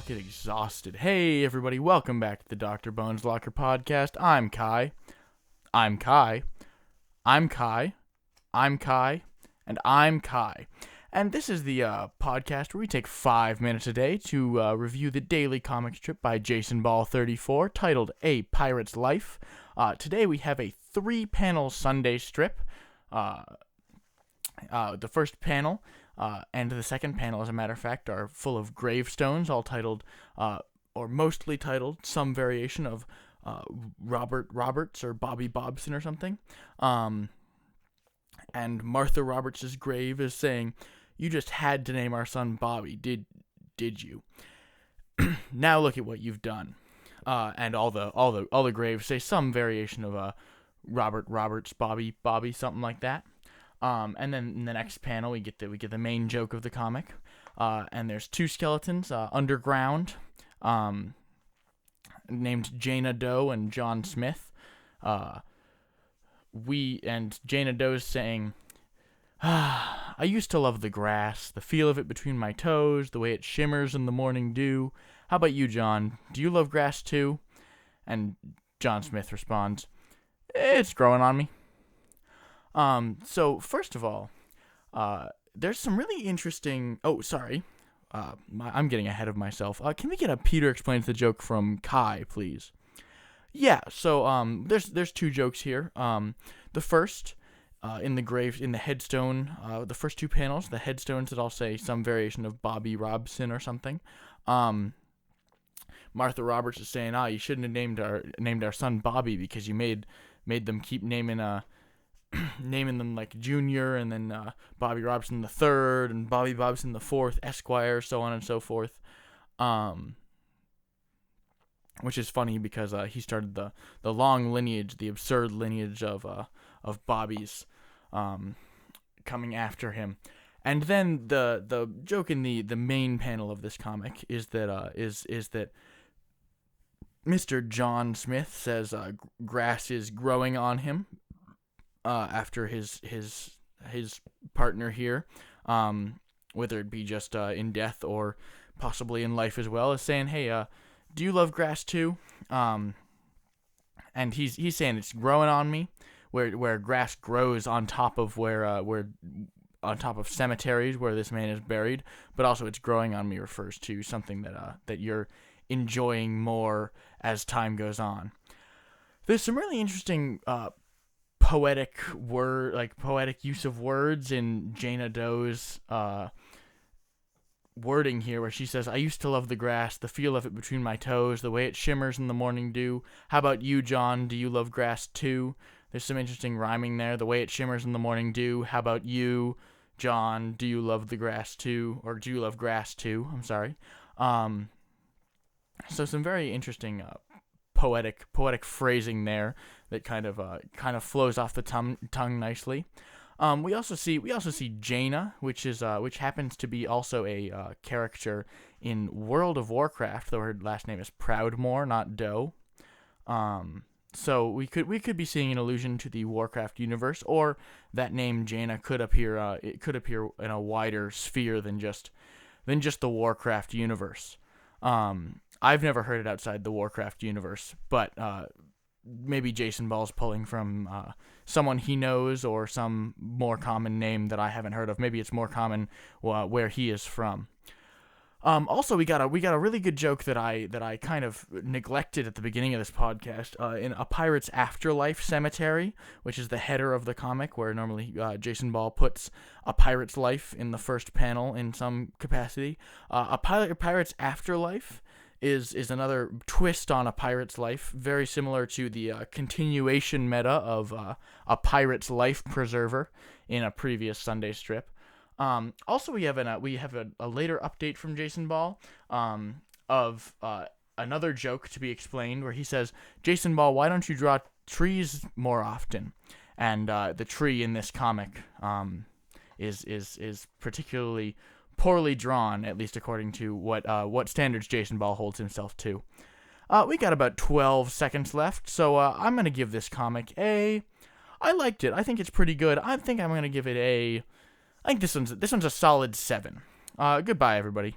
get exhausted. Hey, everybody, welcome back to the Dr. Bones Locker podcast. I'm Kai. I'm Kai. I'm Kai. I'm Kai. And I'm Kai. And this is the podcast where we take 5 minutes a day to review the daily comic strip by Jason Ball 34 titled A Pirate's Life. Today we have a 3-panel Sunday strip. The first panel and the second panel, as a matter of fact, are full of gravestones, all titled, or mostly titled, some variation of Robert Roberts or Bobby Bobson or something. And Martha Roberts' grave is saying, "You just had to name our son Bobby, did you? Now look at what you've done." And all the graves say some variation of Robert Roberts, Bobby, something like that. And then in the next panel, we get the main joke of the comic. And there's 2 skeletons underground, named Jana Doe and John Smith. Jana Doe's saying, "I used to love the grass, the feel of it between my toes, the way it shimmers in the morning dew. How about you, John? Do you love grass too?" And John Smith responds, "It's growing on me." So first of all, there's some really interesting. Oh, sorry, I'm getting ahead of myself. Can we get a Peter Explains the Joke from Kai, please? Yeah. So there's 2 jokes here. The first, in the headstone, the first 2 panels, the headstones that all say some variation of Bobby Robson or something. Martha Roberts is saying, "You shouldn't have named our son Bobby because you made them keep naming them like Junior, and then Bobby Robson the third, and Bobby Bobson the fourth, Esquire, so on and so forth." Which is funny because he started the long lineage, the absurd lineage of Bobbies coming after him. And then the joke in the main panel of this comic is that that Mr. John Smith says grass is growing on him. After his partner here, whether it be just in death or possibly in life as well, is saying, "Hey, do you love grass too?" And he's saying it's growing on me, where grass grows on top of on top of cemeteries where this man is buried, but also it's growing on me refers to something that you're enjoying more as time goes on. There's some really interesting poetic use of words in Jana Doe's wording here, where she says, "I used to love the grass, the feel of it between my toes, the way it shimmers in the morning dew. How about you, John? Do you love grass too?" There's some interesting rhyming there. The way it shimmers in the morning dew. How about you, John? Do you love the grass too? Or do you love grass too? I'm sorry. So some very interesting poetic phrasing there that kind of flows off the tongue nicely. We also see Jaina, which happens to be also a character in World of Warcraft, though her last name is Proudmoore, not Doe. So we could be seeing an allusion to the Warcraft universe, or that name Jaina could appear in a wider sphere than just the Warcraft universe. I've never heard it outside the Warcraft universe, but maybe Jason Ball's pulling from someone he knows, or some more common name that I haven't heard of. Maybe it's more common where he is from. Also, we got a really good joke that I kind of neglected at the beginning of this podcast. In A Pirate's Afterlife Cemetery, which is the header of the comic, where normally Jason Ball puts a pirate's life in the first panel in some capacity. A Pirate's Afterlife is another twist on A Pirate's Life, very similar to the continuation meta of A Pirate's Life Preserver in a previous Sunday strip. Also, we have a later update from Jason Ball of another joke to be explained, where he says, "Jason Ball, why don't you draw trees more often?" And the tree in this comic is particularly poorly drawn, at least according to what standards Jason Ball holds himself to. We got about 12 seconds left, so I'm gonna give this comic I liked it. I think it's pretty good. I think I'm gonna give it I think this one's a solid 7. Goodbye, everybody.